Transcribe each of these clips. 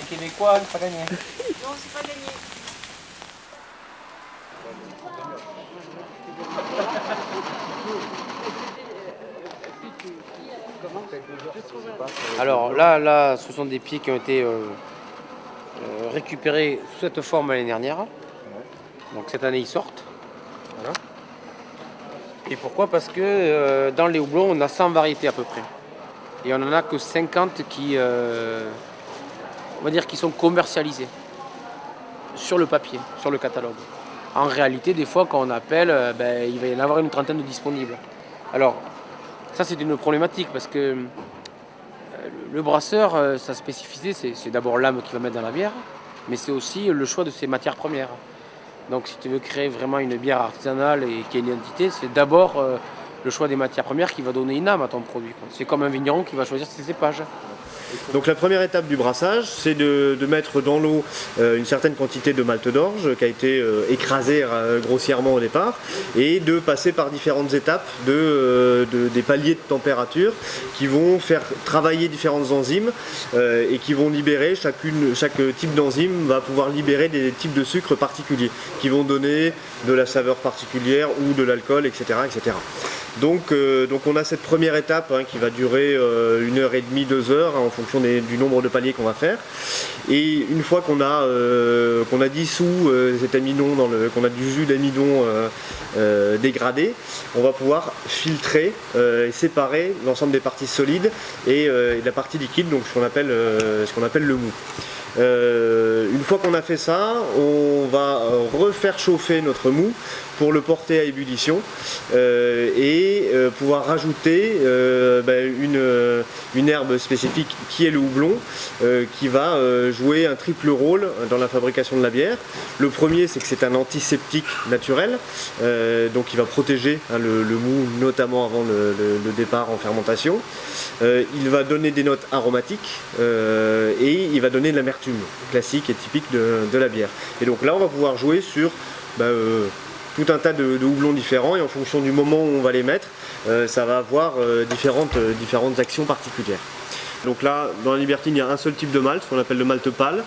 Québécois, c'est pas gagné. Non, c'est pas gagné. Alors là, ce sont des pieds qui ont été récupérés sous cette forme l'année dernière. Donc cette année, ils sortent. Voilà. Et pourquoi? Parce que dans les houblons, on a 100 variétés à peu près. Et on n'en a que 50 qui, on va dire, qui sont commercialisées sur le papier, sur le catalogue. En réalité, des fois, quand on appelle, il va y en avoir une trentaine de disponibles. Alors, ça, c'est une problématique parce que le brasseur, sa spécificité, c'est d'abord l'âme qu'il va mettre dans la bière, mais c'est aussi le choix de ses matières premières. Donc, si tu veux créer vraiment une bière artisanale et qui a une identité, c'est d'abord le choix des matières premières qui va donner une âme à ton produit. C'est comme un vigneron qui va choisir ses cépages. Donc la première étape du brassage, c'est de mettre dans l'eau une certaine quantité de malt d'orge qui a été écrasée grossièrement au départ, et de passer par différentes étapes des paliers de température qui vont faire travailler différentes enzymes et qui vont libérer, chaque type d'enzyme va pouvoir libérer des types de sucres particuliers qui vont donner de la saveur particulière ou de l'alcool, etc., etc. Donc on a cette première étape qui va durer 1h30, 2 heures en fonction du nombre de paliers qu'on va faire. Et une fois qu'on a dissous cet amidon, qu'on a du jus d'amidon dégradé, on va pouvoir filtrer et séparer l'ensemble des parties solides et de la partie liquide, donc ce qu'on appelle le mou. Une fois qu'on a fait ça, on va refaire chauffer notre mou pour le porter à ébullition et pouvoir rajouter une herbe spécifique qui est le houblon, qui va jouer un triple rôle dans la fabrication de la bière. Le premier, c'est que c'est un antiseptique naturel, donc il va protéger le mou, notamment avant le départ en fermentation. Il va donner des notes aromatiques et il va donner de l'amertume classique et typique de la bière. Et donc là, on va pouvoir jouer sur tout un tas de houblons différents, et en fonction du moment où on va les mettre, ça va avoir différentes actions particulières. Donc là, dans la Libertine, il y a un seul type de malt, qu'on appelle le malt pâle.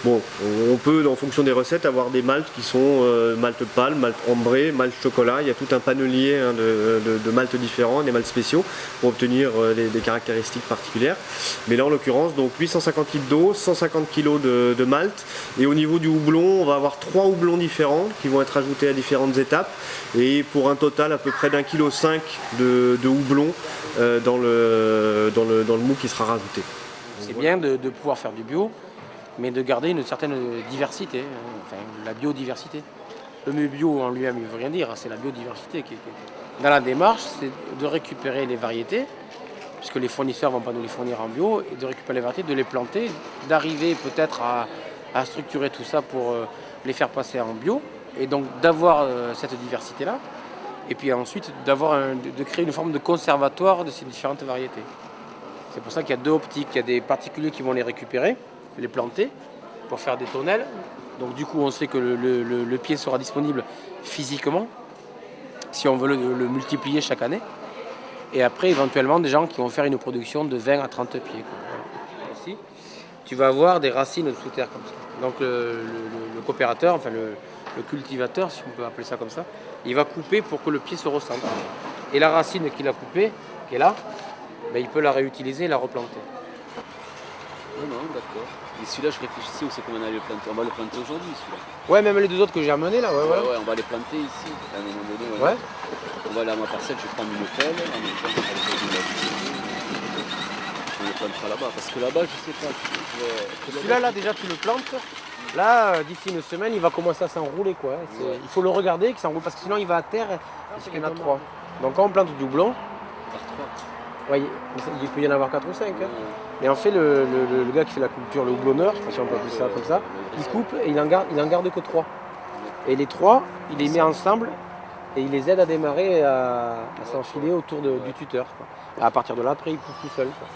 Bon, on peut, en fonction des recettes, avoir des maltes qui sont malt pâle, malt ambré, malt chocolat. Il y a tout un panelier de maltes différents, des maltes spéciaux, pour obtenir des caractéristiques particulières. Mais là, en l'occurrence, donc 850 litres d'eau, 150 kg de malt. Et au niveau du houblon, on va avoir 3 houblons différents qui vont être ajoutés à différentes étapes. Et pour un total à peu près d'1,5 kg de houblon dans le mou qui sera rajouté. C'est bien de pouvoir faire du bio, mais de garder une certaine diversité, la biodiversité. Le mot bio en lui-même, il ne veut rien dire, c'est la biodiversité qui est. Dans la démarche, c'est de récupérer les variétés, puisque les fournisseurs ne vont pas nous les fournir en bio, et de récupérer les variétés, de les planter, d'arriver peut-être à structurer tout ça pour les faire passer en bio, et donc d'avoir cette diversité-là, et puis ensuite de créer une forme de conservatoire de ces différentes variétés. C'est pour ça qu'il y a deux optiques, il y a des particuliers qui vont les récupérer, les planter pour faire des tonnelles. Donc du coup on sait que le pied sera disponible physiquement si on veut le multiplier chaque année. Et après éventuellement des gens qui vont faire une production de 20 à 30 pieds. Voilà. Ici, tu vas avoir des racines sous terre comme ça. Donc le coopérateur, enfin le cultivateur, si on peut appeler ça comme ça, il va couper pour que le pied se recentre. Et la racine qu'il a coupée, qui est là, il peut la réutiliser et la replanter. Non, d'accord. Et celui-là, je réfléchissais où c'est qu'on allait le planter. On va le planter aujourd'hui, celui-là. Ouais, même les deux autres que j'ai amenés là, Ouais, on va les planter ici. À un moment donné, ouais. On va aller à ma parcelle, je vais prendre une pelle. On le plantera là-bas. Parce que là-bas, je sais pas. Celui-là, déjà, tu le plantes. Là, d'ici une semaine, il va commencer à s'enrouler, quoi. Ouais. Il faut le regarder, qu'il s'enroule, parce que sinon, il va à terre. Parce qu'il y en a 3. Donc, quand on plante du houblon. Ouais, il peut y en avoir 4 ou 5. Hein. Et en fait, le gars qui fait la culture, le houblonneur, je sais pas si on peut appeler ça comme ça, il coupe et il en garde que 3. Et les 3, il les met ensemble et il les aide à démarrer, à s'enfiler autour du tuteur. Quoi. Et à partir de là, après, il pousse tout seul. Quoi.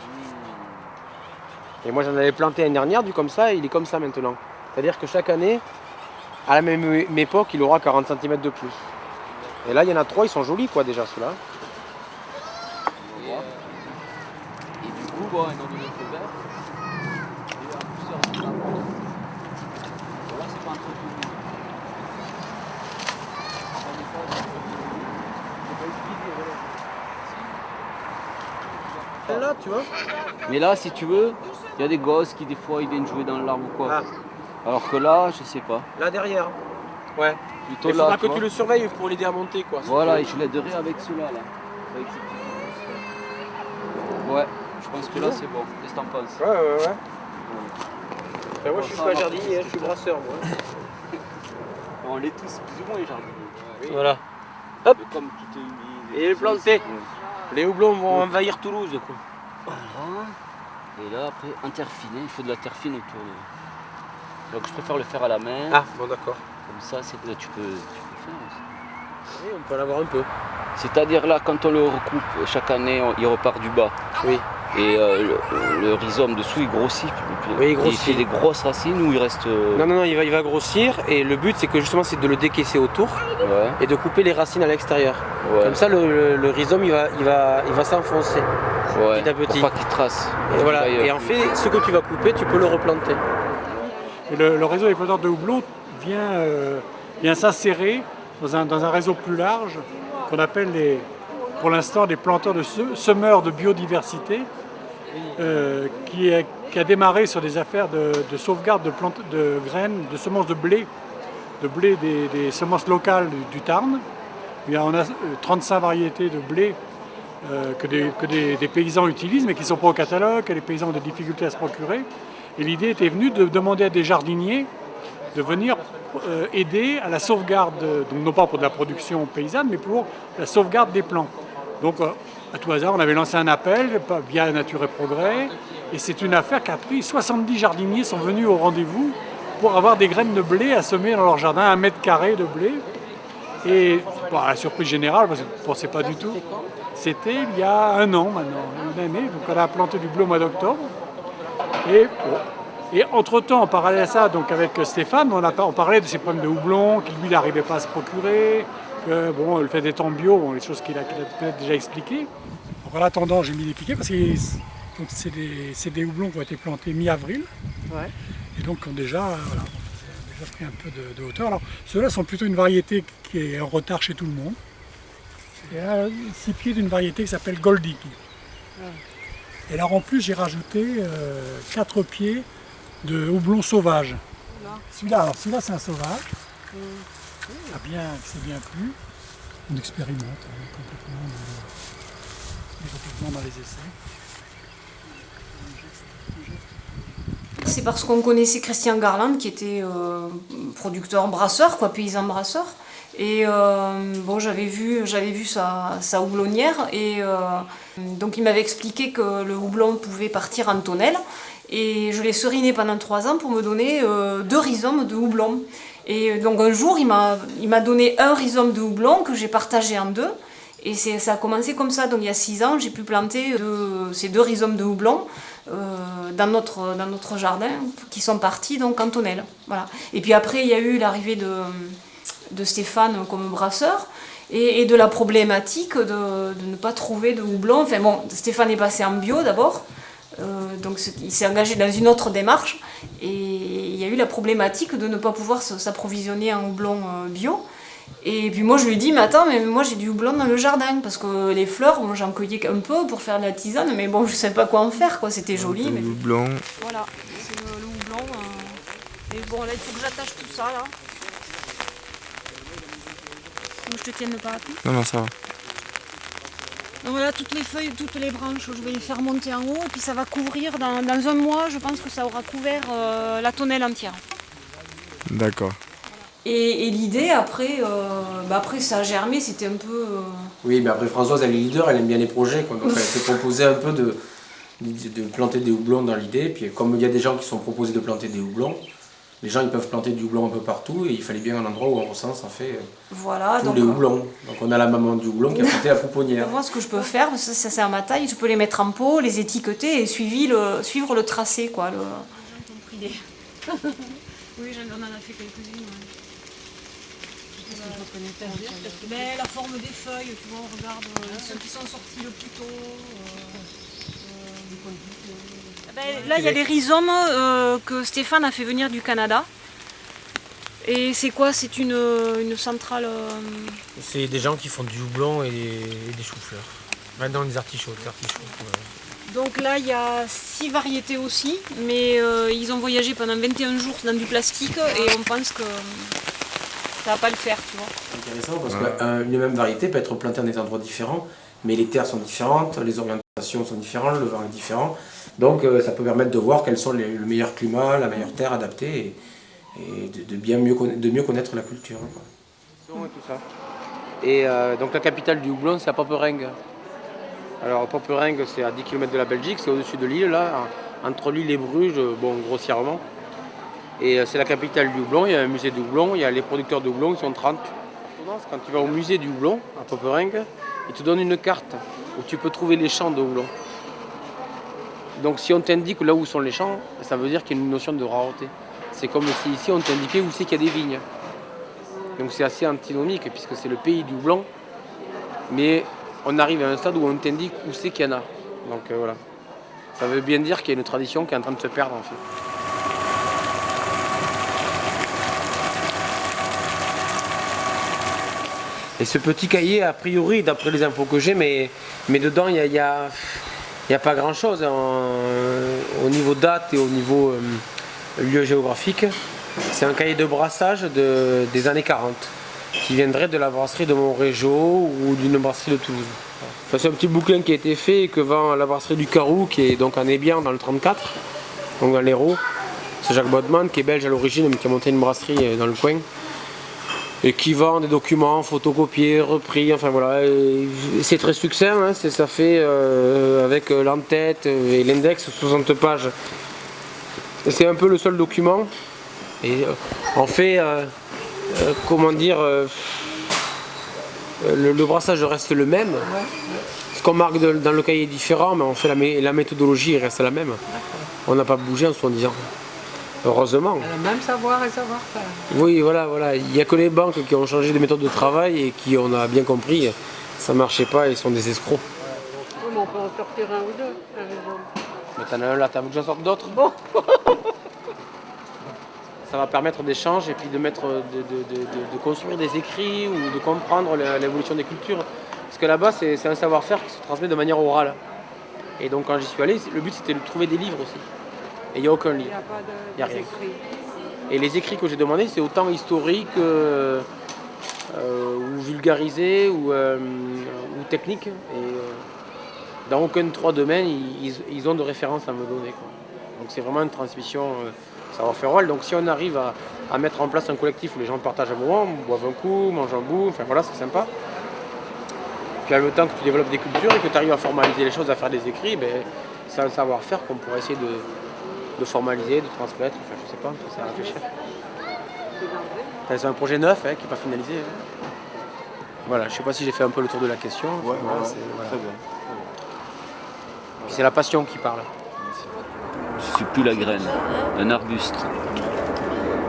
Et moi, j'en avais planté l'année dernière, du comme ça, et il est comme ça maintenant. C'est-à-dire que chaque année, à la même époque, il aura 40 cm de plus. Et là, il y en a 3, ils sont jolis, quoi, déjà, ceux-là. Et du coup, on a donné le feu vert. Et à plusieurs étapes. Là, tu vois. Mais là, si tu veux, il y a des gosses qui des fois ils viennent jouer dans l'arbre ou quoi. Ah. Alors que là, je sais pas. Là derrière. Ouais. Plutôt Il faudra là, que tu le surveilles pour l'aider à monter quoi. Voilà, et je l'aiderai avec ceux-là. Là. Avec ces petits gosses. Ouais, je pense que là c'est bon. Qu'est-ce que t'en penses? Ouais. Ben, moi je suis pas jardinier, je suis brasseur moi. On l'est tous plus ou moins les jardiniers. Oui. Voilà. Hop. Comme tout est humide. Et le planter. Les houblons vont envahir Toulouse quoi. Voilà. Et là après, en terre fine, il faut de la terre fine autour de. Donc je préfère le faire à la main. Ah bon d'accord. Comme ça, tu peux faire aussi. Oui, on peut en avoir un peu. C'est-à-dire là, quand on le recoupe, chaque année, il repart du bas. Oui. Et le rhizome dessous, il grossit. Oui, il grossit. fait des grosses racines ou il reste... Non, il va grossir et le but c'est que justement c'est de le décaisser autour Ouais. et de couper les racines à l'extérieur. Ouais. Comme ça le rhizome il va s'enfoncer Ouais, petit à petit. pour pas qu'il trace. Et voilà. Et en fait, ce que tu vas couper, tu peux le replanter. Et le réseau des planteurs de houblon vient s'insérer dans un réseau plus large qu'on appelle pour l'instant des planteurs de semeurs de biodiversité qui a démarré sur des affaires de sauvegarde de graines, de semences de blé des semences locales du Tarn. On a 35 variétés de blé que des paysans utilisent mais qui ne sont pas au catalogue, que les paysans ont des difficultés à se procurer. Et l'idée était venue de demander à des jardiniers de venir aider à la sauvegarde, donc non pas pour de la production paysanne, mais pour la sauvegarde des plants. Donc à tout hasard, on avait lancé un appel via Nature et Progrès, et c'est une affaire qui a pris 70 jardiniers sont venus au rendez-vous pour avoir des graines de blé à semer dans leur jardin, 1 mètre carré de blé. Et la surprise générale, parce que je ne pensais pas du tout, c'était il y a 1 an maintenant, une année, donc on a planté du blé au mois d'octobre. Et entre-temps, en parallèle à ça, donc avec Stéphane, on parlait de ces problèmes de houblon, qu'il lui n'arrivait pas à se procurer, que le fait d'être en bio, les choses qu'il a peut-être déjà expliquées. Donc en attendant, j'ai mis des piquets parce que c'est des houblons qui ont été plantés mi-avril. Ouais. Et donc ont déjà pris un peu de hauteur. Alors ceux-là sont plutôt une variété qui est en retard chez tout le monde. Il y a 6 pieds d'une variété qui s'appelle Goldie. Et alors en plus j'ai rajouté 4 pieds de houblon sauvage. Celui-là c'est un sauvage. Qui s'est bien plu. On expérimente complètement dans les essais. C'est parce qu'on connaissait Christian Garland qui était producteur brasseur, paysan brasseur. Et j'avais vu sa houblonnière et donc il m'avait expliqué que le houblon pouvait partir en tonnelle. Et je l'ai seriné pendant 3 ans pour me donner 2 rhizomes de houblon. Et donc un jour, il m'a donné un rhizome de houblon que j'ai partagé en 2. Et ça a commencé comme ça. Donc il y a 6 ans, j'ai pu planter ces 2 rhizomes de houblon dans notre jardin qui sont partis donc en tonnelle. Voilà. Et puis après, il y a eu l'arrivée de Stéphane comme brasseur et de la problématique de ne pas trouver de houblon. Enfin bon, Stéphane est passé en bio d'abord. Donc il s'est engagé dans une autre démarche et il y a eu la problématique de ne pas pouvoir s'approvisionner en houblon bio. Et puis moi je lui ai dit, mais attends, mais moi j'ai du houblon dans le jardin parce que les fleurs, moi j'en cueillais un peu pour faire de la tisane, mais bon je sais pas quoi en faire, c'était joli. Mais... houblon. Voilà, c'est le houblon. Et bon là il faut que j'attache tout ça là. Faut que je te tienne le parapluie. Non, ça va. Donc voilà, toutes les feuilles, toutes les branches, je vais les faire monter en haut et puis ça va couvrir, dans 1 mois, je pense que ça aura couvert la tonnelle entière. D'accord. Et l'idée, après ça a germé, c'était un peu... Oui, mais après Françoise, elle est leader, elle aime bien les projets. Donc elle s'est proposé un peu de planter des houblons dans l'idée. Puis comme il y a des gens qui sont proposés de planter des houblons, les gens ils peuvent planter du houblon un peu partout et il fallait bien un endroit où on recense en fait voilà, tous les houblons. Donc on a la maman du houblon qui a planté la pouponnière. Moi ce que je peux faire, ça c'est à ma taille, je peux les mettre en pot, les étiqueter et suivre le tracé. Quoi, oui, on en a fait quelques-unes. Ouais. La forme des feuilles, tu vois, on regarde ceux qui sont sortis le plus tôt. Là, il y a les rhizomes que Stéphane a fait venir du Canada. Et c'est quoi? C'est une centrale C'est des gens qui font du houblon et des choux-fleurs. Maintenant, des artichauts. Donc là, il y a 6 variétés aussi, mais ils ont voyagé pendant 21 jours dans du plastique et on pense que ça va pas le faire, tu vois. C'est intéressant parce qu'une même variété peut être plantée à des endroits différents, mais les terres sont différentes, les orientations sont différentes, le vent est différent. Donc ça peut permettre de voir quels sont le meilleur climat, la meilleure terre adaptée et de mieux connaître la culture. Quoi. Et tout ça. Et donc la capitale du houblon, c'est à Poperingue. Alors Poperingue, c'est à 10 km de la Belgique, c'est au-dessus de Lille, là, entre Lille et Bruges, bon, grossièrement. Et c'est la capitale du houblon, il y a un musée du houblon, il y a les producteurs de houblon, ils sont 30. Quand tu vas au musée du houblon, à Poperingue, ils te donnent une carte où tu peux trouver les champs de houblon. Donc si on t'indique là où sont les champs, ça veut dire qu'il y a une notion de rareté. C'est comme si ici on t'indiquait où c'est qu'il y a des vignes. Donc c'est assez antinomique puisque c'est le pays du houblon, mais on arrive à un stade où on t'indique où c'est qu'il y en a. Donc voilà. Ça veut bien dire qu'il y a une tradition qui est en train de se perdre en fait. Et ce petit cahier, a priori, d'après les infos que j'ai, mais dedans, il y a pas grand-chose au niveau date et au niveau lieu géographique. C'est un cahier de brassage des années 40, qui viendrait de la brasserie de Montrégeau ou d'une brasserie de Toulouse. Enfin, c'est un petit bouquin qui a été fait et que vend la brasserie du Carou, qui est donc en Ébian dans le 34, donc dans l'Hérault. C'est Jacques Bodman, qui est belge à l'origine, mais qui a monté une brasserie dans le coin. Et qui vend des documents photocopiés, repris, enfin voilà. C'est très succinct, hein, ça fait avec l'entête et l'index 60 pages. C'est un peu le seul document. Et on fait, comment dire, le brassage reste le même. Ce qu'on marque dans le cahier est différent, mais on fait la méthodologie reste la même. On n'a pas bougé en 70 ans. Heureusement. Le même savoir et savoir-faire. Oui, voilà. Il n'y a que les banques qui ont changé de méthode de travail et qui, on a bien compris, ça ne marchait pas et ils sont des escrocs. Oui, mais on peut en sortir un ou deux, par exemple. Mais t'en as un là, t'as voulu que j'en sorte d'autres? Bon. Ça va permettre d'échanges et puis de construire des écrits ou de comprendre l'évolution des cultures. Parce que là-bas, c'est un savoir-faire qui se transmet de manière orale. Et donc quand j'y suis allé, le but c'était de trouver des livres aussi. Et il n'y a aucun livre. Il n'y a pas rien. d'écrit. Et les écrits que j'ai demandés, c'est autant historique ou vulgarisé ou technique. Et dans aucun de trois domaines, ils ont de références à me donner. Quoi. Donc c'est vraiment une transmission savoir-faire oral. Donc si on arrive à mettre en place un collectif où les gens partagent un moment, boivent un coup, mangent un bout, enfin voilà, c'est sympa. Puis à le temps que tu développes des cultures et que tu arrives à formaliser les choses, à faire des écrits, ben, c'est un savoir-faire qu'on pourrait essayer de formaliser, de transmettre, enfin je sais pas, ça à réfléchir. Enfin, c'est un projet neuf qui n'est pas finalisé. Voilà, je sais pas si j'ai fait un peu le tour de la question. Ouais, Voilà, ouais, c'est, voilà. très bien. Puis c'est la passion qui parle. Je suis plus la graine, un arbuste.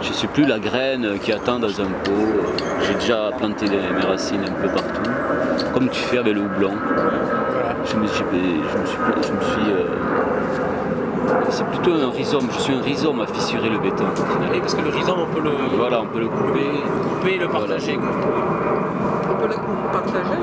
Je suis plus la graine qui attend dans un pot. J'ai déjà planté mes racines un peu partout, comme tu fais avec le houblon. Voilà. C'est plutôt un rhizome. Je suis un rhizome à fissurer le béton. Et parce que le rhizome, on peut le Voilà, on peut le couper. couper et le partager. On peut le partager.